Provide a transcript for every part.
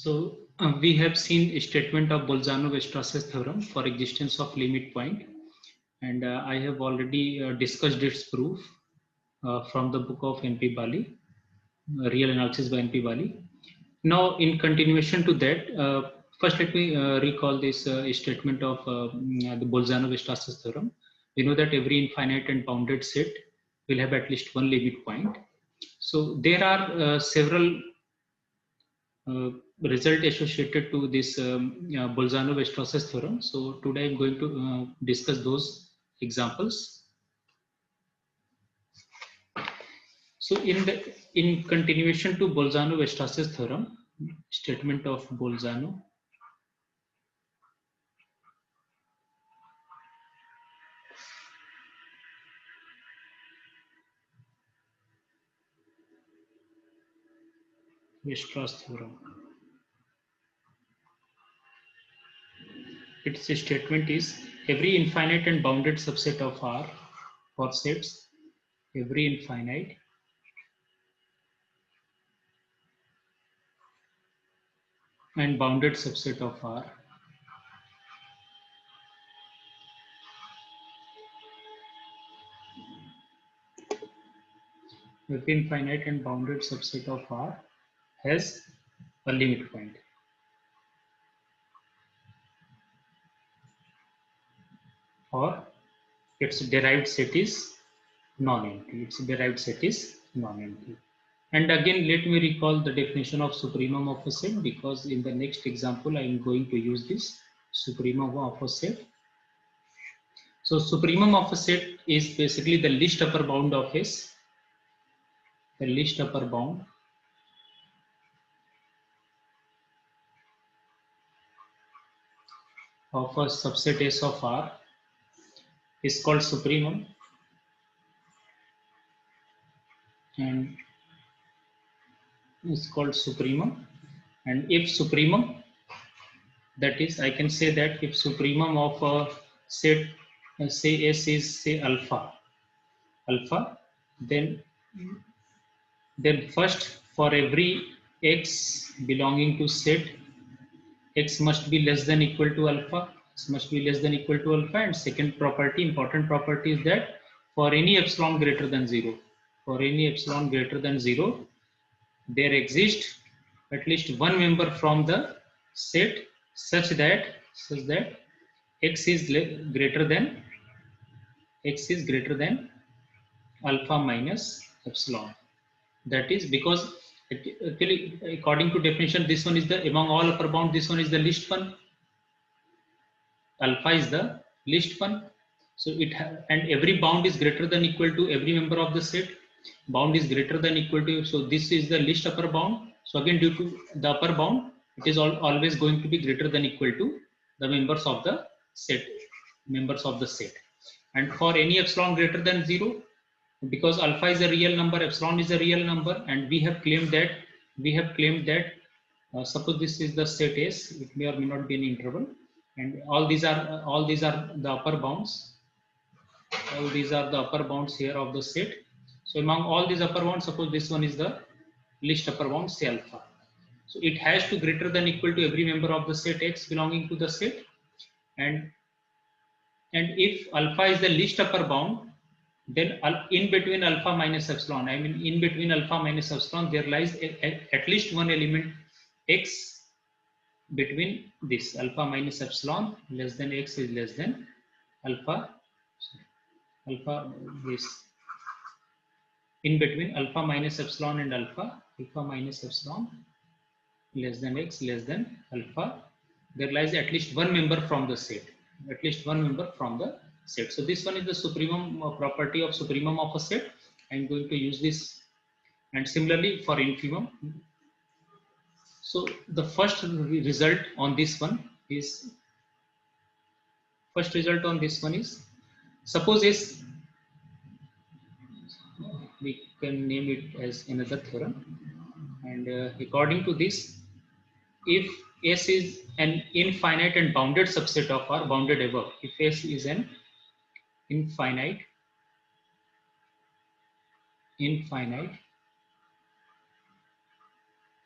We have seen a statement of Bolzano-Weierstrass's theorem for existence of limit point, and I have already discussed its proof from the book of N.P. Bali, Real Analysis by N.P. Bali. Now, in continuation to that, first let me recall this statement of the Bolzano-Weierstrass's theorem. We know that every infinite and bounded set will have at least one limit point. So there are several result associated to this Bolzano-Weierstrass's theorem. So today I'm going to discuss those examples. So in continuation to Bolzano-Weierstrass's theorem, statement of Bolzano-Weierstrass theorem. Its statement is every infinite and bounded subset of R for sets, every infinite and bounded subset of R every infinite and bounded subset of R has a limit point. Or its derived set is non-empty. Its derived set is non-empty. And again, let me recall the definition of supremum of a set, because in the next example, I am going to use this supremum of a set. So supremum of a set is basically the least upper bound of S, the least upper bound of a subset S of R is called supremum, and is called supremum. And if supremum, that is, I can say that if supremum of a set, say S is say alpha, then first for every x belonging to set, x must be less than equal to alpha, x must be less than equal to alpha. And second property, important property, is that for any epsilon greater than 0, there exists at least one member from the set such that x is greater than alpha minus epsilon. That is because actually, according to definition, this one is the, among all upper bound, this one is the least one. Alpha is the least one. So and every bound is greater than equal to every member of the set. Bound is greater than equal to, so this is the least upper bound. So again, due to the upper bound, it is always going to be greater than equal to the members of the set. And for any epsilon greater than 0, because alpha is a real number, epsilon is a real number, and we have claimed that suppose this is the set S, it may or may not be an interval, and all these are the upper bounds. All these are the upper bounds here of the set. So among all these upper bounds, suppose this one is the least upper bound, say alpha. So it has to greater than equal to every member of the set X belonging to the set. And if alpha is the least upper bound, then in between alpha minus epsilon, there lies at least one element X between this alpha minus epsilon less than X is less than alpha this, in between alpha minus epsilon and alpha minus epsilon less than X less than alpha, there lies at least one member from the set. So this one is the supremum property of supremum of a set. I'm going to use this. And similarly for infimum. So the first result on this one is, suppose is, we can name it as another theorem. And according to this, if S is an infinite and bounded subset of R, bounded above, if S is an infinite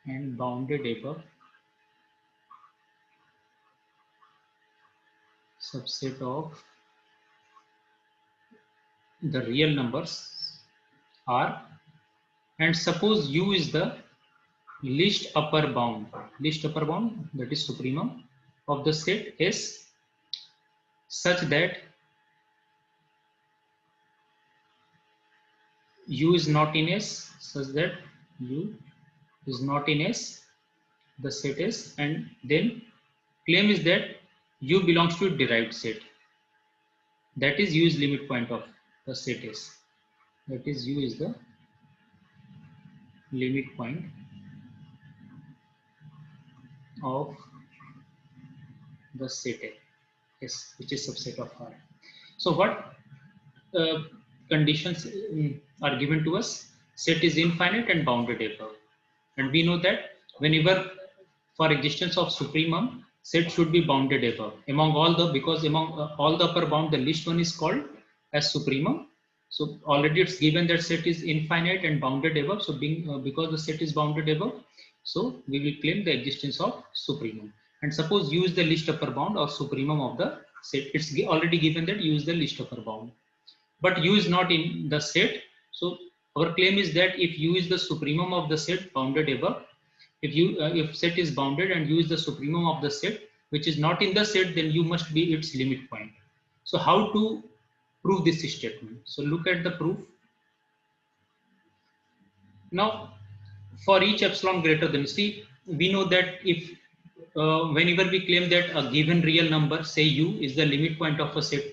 and bounded above subset of the real numbers R, and suppose U is the least upper bound that is supremum of the set S such that U is not in S, such that U is not in S, the set S, and then claim is that U belongs to a derived set. That is U is limit point of the set S. That is U is the limit point of the set S, which is subset of R. So what conditions are given to us? Set is infinite and bounded above. And we know that whenever for existence of supremum, set should be bounded above. Among all the, because among all the upper bound, the least one is called as supremum. So already it's given that set is infinite and bounded above. So being because the set is bounded above, so we will claim the existence of supremum. And suppose use the least upper bound or supremum of the set. It's already given that use the least upper bound, but U is not in the set. So our claim is that if U is the supremum of the set bounded above, if set is bounded and U is the supremum of the set which is not in the set, then U must be its limit point. So how to prove this statement? So look at the proof. Now for each epsilon greater than, see, we know that if whenever we claim that a given real number, say U, is the limit point of a set,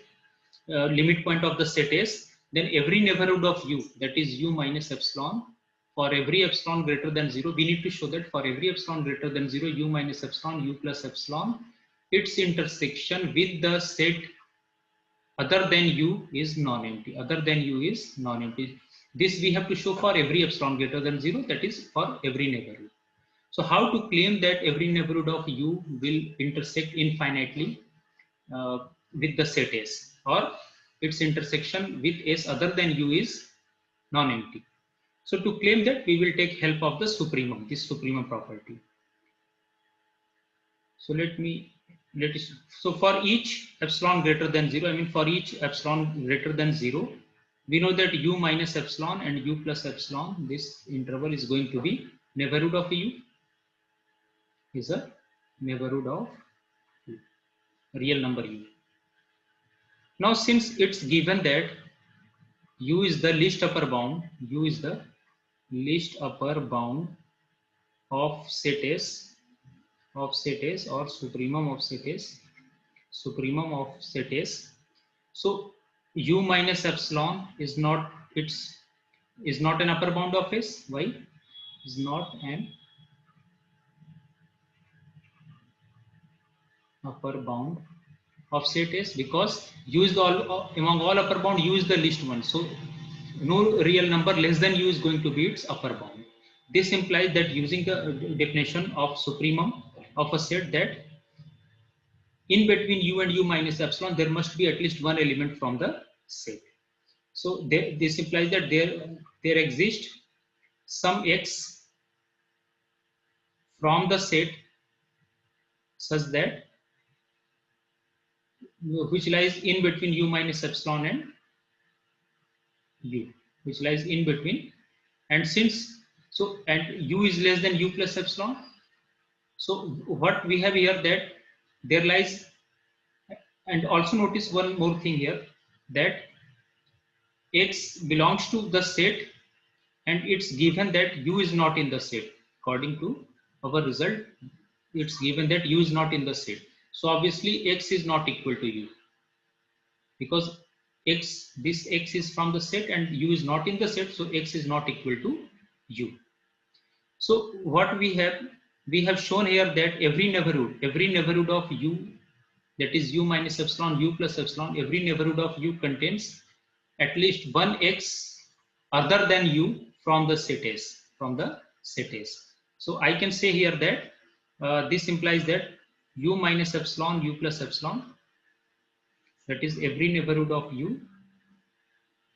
limit point of the set S, then every neighborhood of U, that is U minus epsilon, for every epsilon greater than 0, we need to show that for every epsilon greater than 0, U minus epsilon, U plus epsilon, its intersection with the set other than U is non-empty. Other than U is non-empty. This we have to show for every epsilon greater than 0, that is for every neighborhood. So how to claim that every neighborhood of U will intersect infinitely with the set S, or its intersection with S other than U is non-empty. So to claim that, we will take help of the supremum, this supremum property. So so for each epsilon greater than 0, I mean for each epsilon greater than 0, we know that U minus epsilon and U plus epsilon, this interval is going to be neighborhood of U, is a neighborhood of U, real number U. Now since it's given that U is the least upper bound, U is the least upper bound of set S, or supremum of set S, supremum of set S. So U minus epsilon is not an upper bound of S. Why? Is not an upper bound of set S, because U is the among all upper bound, U is the least one. So no real number less than U is going to be its upper bound. This implies that using the definition of supremum of a set, that in between U and U minus epsilon, there must be at least one element from the set. So this implies that there exists some X from the set such that which lies in between U minus epsilon and U, which lies in between. And since so, and U is less than U plus epsilon, so what we have here, that there lies, and also notice one more thing here, that X belongs to the set and it's given that U is not in the set. According to our result, it's given that U is not in the set. So obviously X is not equal to U, because this X is from the set and U is not in the set, so X is not equal to U. So what we have shown here that every neighborhood of U, that is U minus epsilon, U plus epsilon, every neighborhood of U contains at least one X other than U from the set S, So I can say here that this implies that U minus epsilon, U plus epsilon, that is every neighborhood of U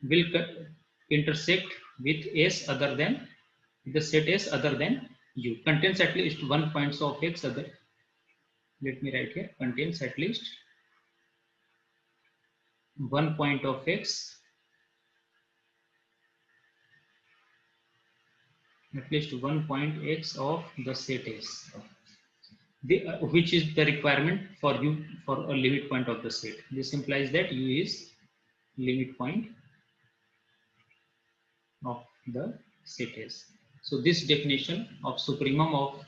will intersect with S other than the set S other than U, contains at least one points of X other. Let me write here, contains at least one point of X, at least one point X of the set S, which is the requirement for U for a limit point of the set. This implies that U is limit point of the set S. So this definition of supremum of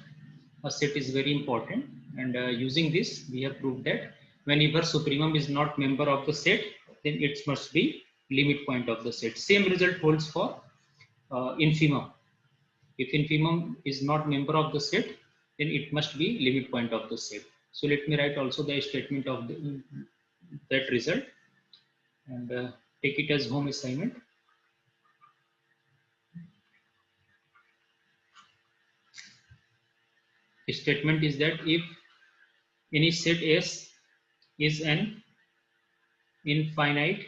a set is very important, and using this we have proved that whenever supremum is not member of the set, then it must be limit point of the set. Same result holds for infimum. If infimum is not member of the set, then it must be limit point of the set. So let me write also the statement of that result, and take it as home assignment. The statement is that if any set S is an infinite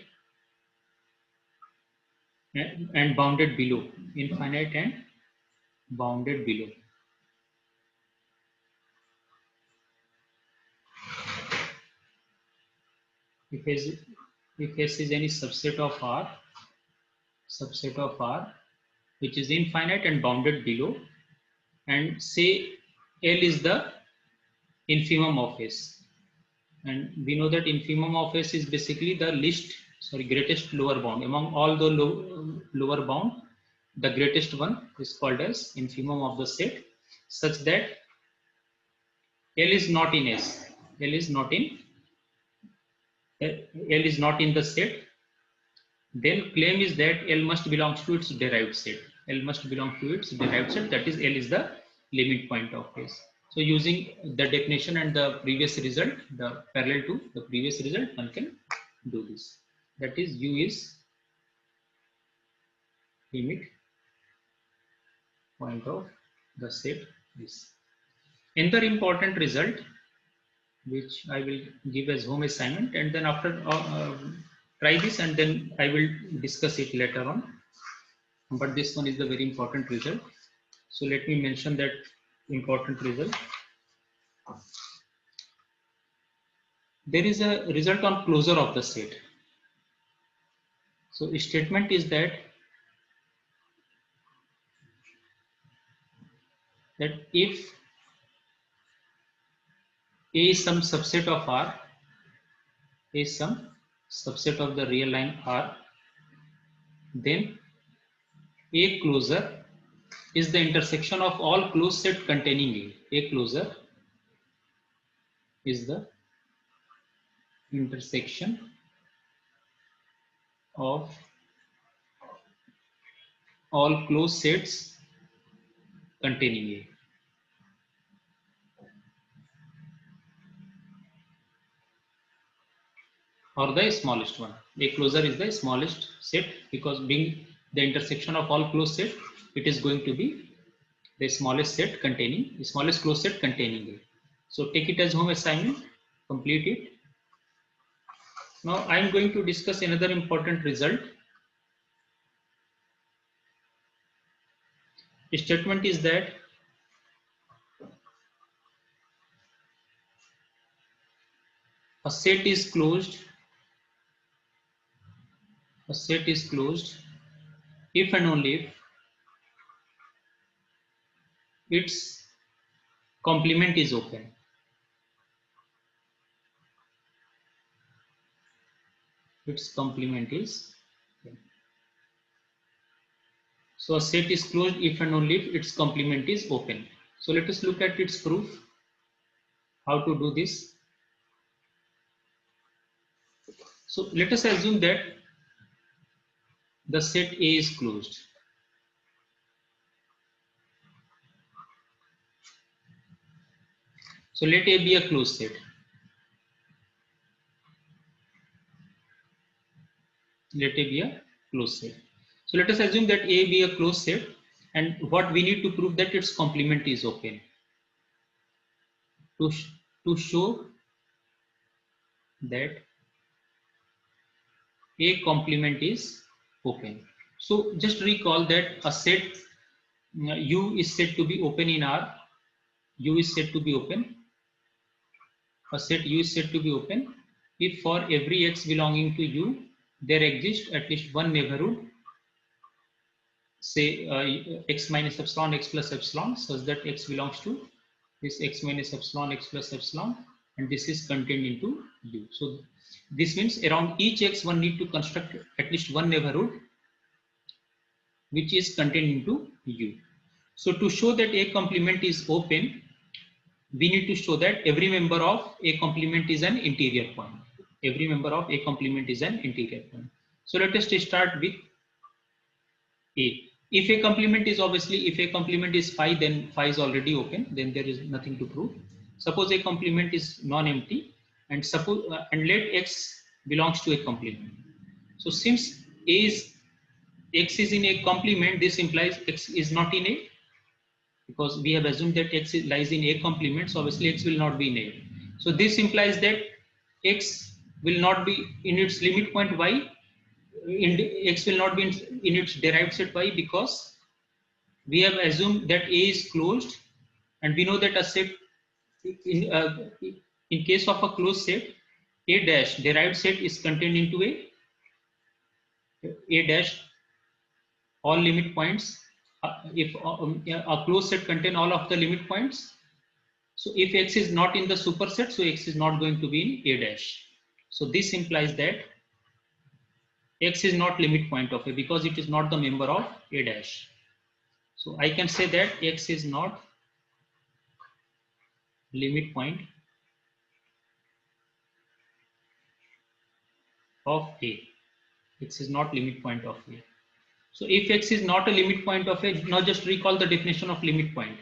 and bounded below, infinite and bounded below, if S is any subset of R, which is infinite and bounded below, and say L is the infimum of S, and we know that infimum of S is basically the greatest lower bound among all the lower bound. The greatest one is called as infimum of the set, such that L is not in S. L is not in the set. Then claim is that L must belong to its derived set. L must belong to its derived set. That is, L is the limit point of S. So using the definition and the previous result, the parallel to the previous result, one can do this. That is, U is limit point of the set is. Another important result, which I will give as home assignment, and then after try this, and then I will discuss it later on. But this one is the very important result. So let me mention that important result. There is a result on closure of the set. So the statement is that if A is some subset of R, A is some subset of the real line R, then A closure is the intersection of all closed set containing A. A closure is the intersection of all closed sets containing A. Or the smallest one. A closure is the smallest set, because being the intersection of all closed set, it is going to be the smallest closed set containing A. So take it as home assignment, complete it. Now I am going to discuss another important result. The statement is that a set is closed if and only if its complement is open. Its complement is open. So a set is closed if and only if its complement is open. So let us look at its proof. How to do this? So let us assume that the set A is closed. So let A be a closed set. Let A be a closed set. So let us assume that A be a closed set, and what we need to prove that its complement is open. To show that A complement is open. So just recall that a set U is said to be open in R. U is said to be open. A set U is said to be open if for every x belonging to U, there exists at least one neighborhood, say x minus epsilon, x plus epsilon, such that x belongs to this x minus epsilon, x plus epsilon, and this is contained into U. So this means around each x one need to construct at least one neighborhood which is contained into U. So to show that A complement is open, we need to show that every member of A complement is an interior point. Every member of A complement is an interior point. So let us start with A. If A complement is obviously, if A complement is phi, then phi is already open, then there is nothing to prove. Suppose A complement is non-empty, and suppose and let X belongs to a complement. So since X is in a complement, this implies X is not in A, because we have assumed that X lies in A complement, so obviously X will not be in A. So this implies that X will not be in its limit point Y, X will not be in its derived set Y, because we have assumed that A is closed, and we know that a set, in case of a closed set, A dash derived set is contained into A dash all limit points. If a closed set contain all of the limit points, so if X is not in the superset, so X is not going to be in A dash. So this implies that X is not limit point of A, because it is not the member of A dash. So I can say that X is not limit point of A. X is not limit point of A. So if X is not a limit point of A, now just recall the definition of limit point.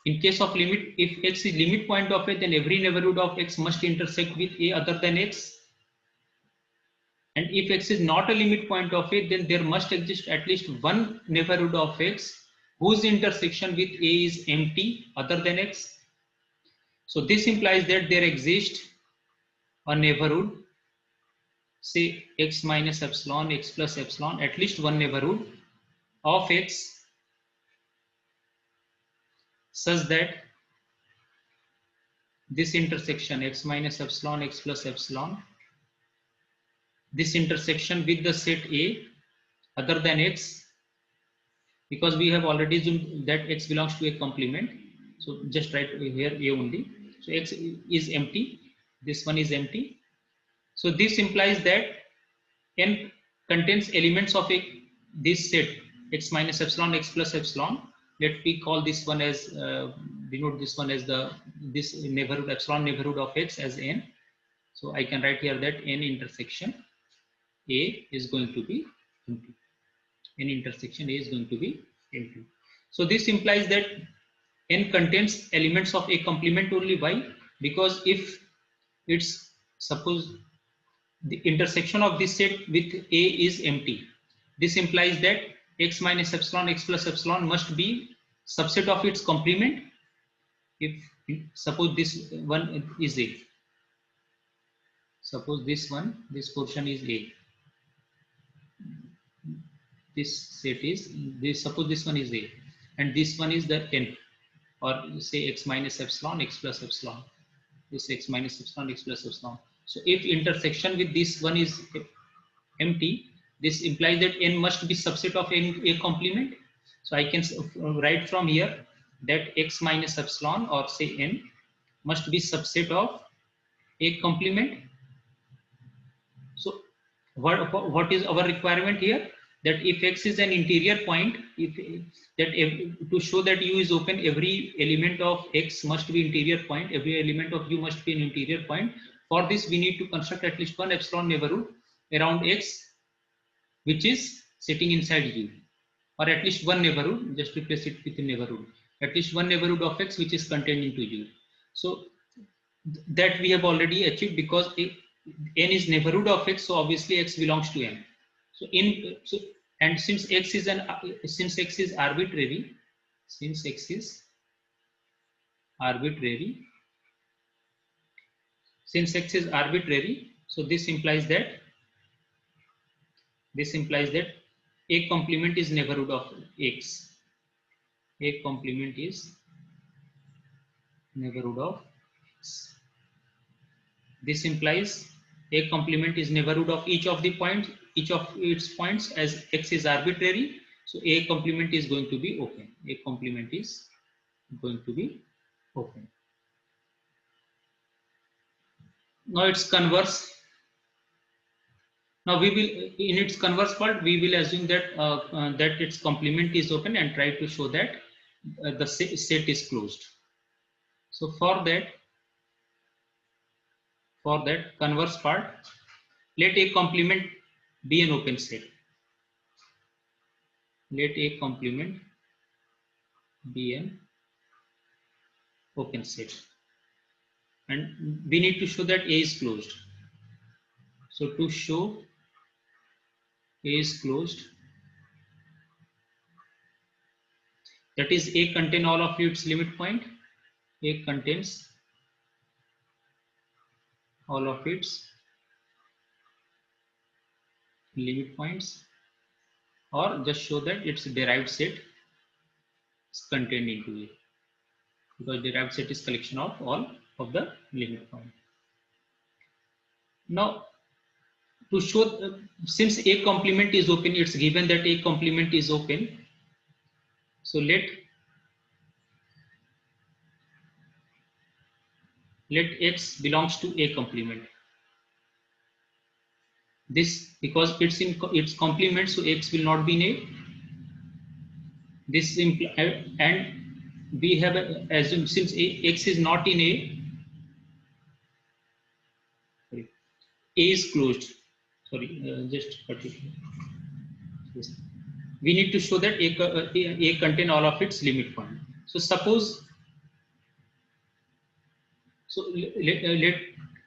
In case of limit, if X is limit point of A, then every neighborhood of X must intersect with A other than X. And if X is not a limit point of A, then there must exist at least one neighborhood of X whose intersection with A is empty other than X. So this implies that there exists a neighborhood, say X minus epsilon, X plus epsilon, at least one neighborhood of X, such that this intersection X minus epsilon, X plus epsilon, this intersection with the set A other than X, because we have already assumed that X belongs to a complement. So just write here A only. So X is empty. This one is empty. So this implies that N contains elements of this set X minus epsilon, X plus epsilon. Let me call this one as denote this one as this neighborhood, epsilon neighborhood of X as N. So I can write here that N intersection A is going to be empty. N intersection A is going to be empty. So this implies that N contains elements of A complement only. Why? Because if it's, suppose the intersection of this set with A is empty, this implies that X minus epsilon, X plus epsilon must be subset of its complement. If suppose this one is A, suppose this portion is A, this set is this, suppose this one is A, and this one is the N, or say X minus epsilon, X plus epsilon, this X minus epsilon, X plus epsilon. So if intersection with this one is empty, this implies that N must be subset of A complement. So I can write from here that X minus epsilon, or say N, must be subset of A complement. So what is our requirement here? That if X is an interior point, to show that U is open, every element of X must be interior point, every element of U must be an interior point. For this, we need to construct at least one epsilon neighborhood around X, which is sitting inside U, or at least one neighborhood, just replace it with a neighborhood, at least one neighborhood of X which is contained into U. So that we have already achieved, because N is neighborhood of X, so obviously X belongs to N. So and since X is arbitrary, since X is arbitrary, so this implies that A complement is neighborhood of X. A complement is neighborhood of X. This implies A complement is neighborhood of each of the points, each of its points, as X is arbitrary. So A complement is going to be open. A complement is going to be open. Now its converse. Now we will, in its converse part, we will assume that that its complement is open and try to show that the set is closed. So for that converse part, let A complement be an open set. Let A complement be an open set, and we need to show that A is closed. So to show A is closed, that is A contain all of its limit point. A contains all of its limit points, or just show that its derived set is contained into A, because derived set is collection of all of the limit point. Now to show, since A complement is open, it's given that A complement is open. So let X belongs to A complement. This, because it's in its complement, so X will not be in A. This and we have assumed, since X is not in A, sorry, A is closed. Sorry, just cut it. Yes. We need to show that A contain all of its limit point. So suppose, so let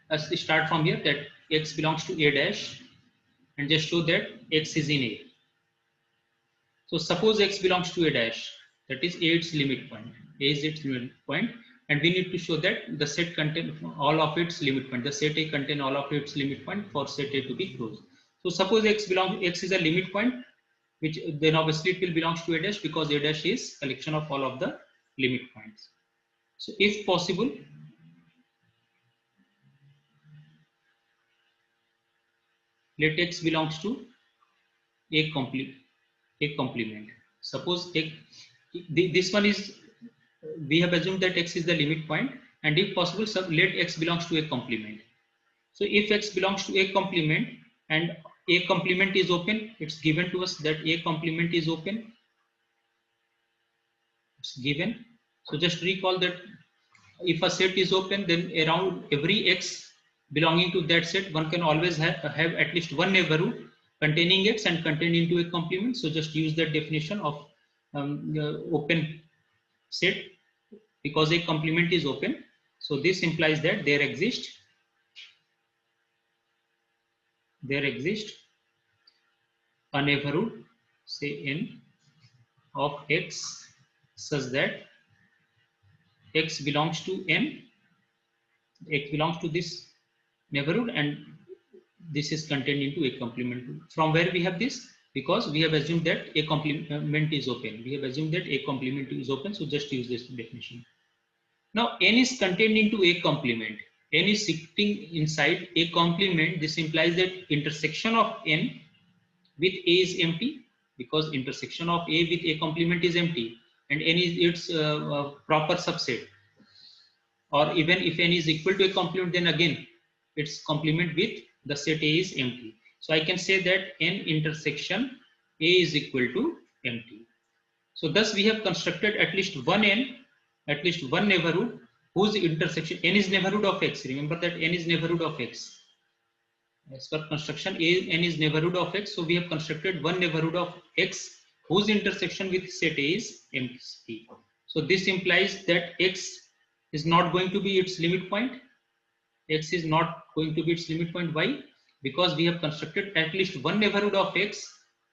us start from here, that X belongs to A dash, and just show that X is in A. So suppose X belongs to A dash, that is A its limit point. A is its limit point, and we need to show that the set contain all of its limit point. The set A contain all of its limit point for set A to be closed. So suppose X is a limit point, which then obviously it will belongs to A dash, because A dash is collection of all of the limit points. So if possible, let X belongs to A complement. Suppose this one is, we have assumed that X is the limit point, and if possible, let X belongs to A complement. So if X belongs to A complement and A complement is open, it's given to us that A complement is open. It's given. So just recall that if a set is open, then around every X belonging to that set, one can always have at least one neighborhood containing X and contained into a complement. So just use that definition of open set, because a complement is open. So this implies that there exists a neighborhood, say N, of X such that X belongs to N, X belongs to this neighborhood, and this is contained into A complement. From where we have this? Because we have assumed that A complement is open. We have assumed that A complement is open, so just use this definition. Now N is contained into A complement. N is sitting inside A complement. This implies that intersection of N with A is empty, because intersection of A with A complement is empty, and N is its proper subset. Or even if N is equal to A complement, then again its complement with the set A is empty. So I can say that N intersection A is equal to empty. So thus we have constructed at least one N, at least one neighborhood whose intersection N is neighborhood of X. Remember that N is neighborhood of X. As per construction, N is neighborhood of X. So we have constructed one neighborhood of X whose intersection with set A is empty. So this implies that X is not going to be its limit point. X is not going to be its limit point. Why? Because we have constructed at least one neighborhood of X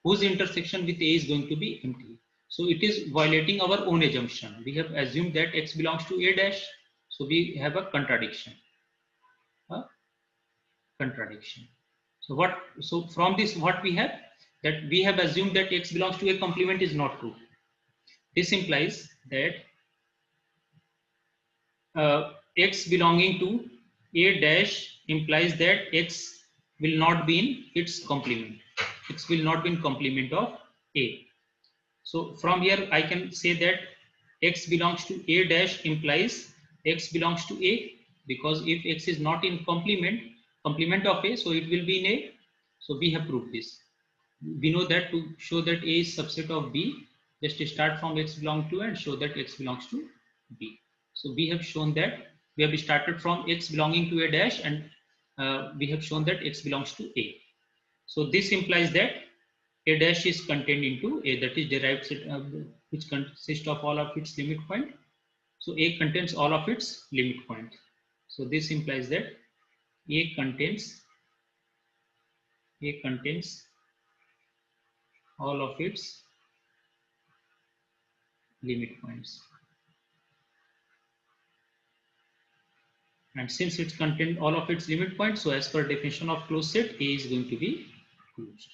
whose intersection with A is going to be empty. So it is violating our own assumption. We have assumed that X belongs to A dash. So we have a contradiction. So from this, what we have, that we have assumed that X belongs to A complement is not true. This implies that X belonging to A dash implies that X will not be in its complement. X will not be in complement of A. So from here I can say that X belongs to A dash implies X belongs to A, because if X is not in complement of A, so it will be in A. So we have proved this. We know that to show that A is subset of B, just start from X belongs to and show that X belongs to B. So we have shown that we have started from X belonging to A dash, and we have shown that X belongs to A. So this implies that A dash is contained into A, that is derived set, which consists of all of its limit point. So A contains all of its limit point. So this implies that A contains all of its limit points. And since it contains all of its limit points, so as per definition of closed set, A is going to be closed.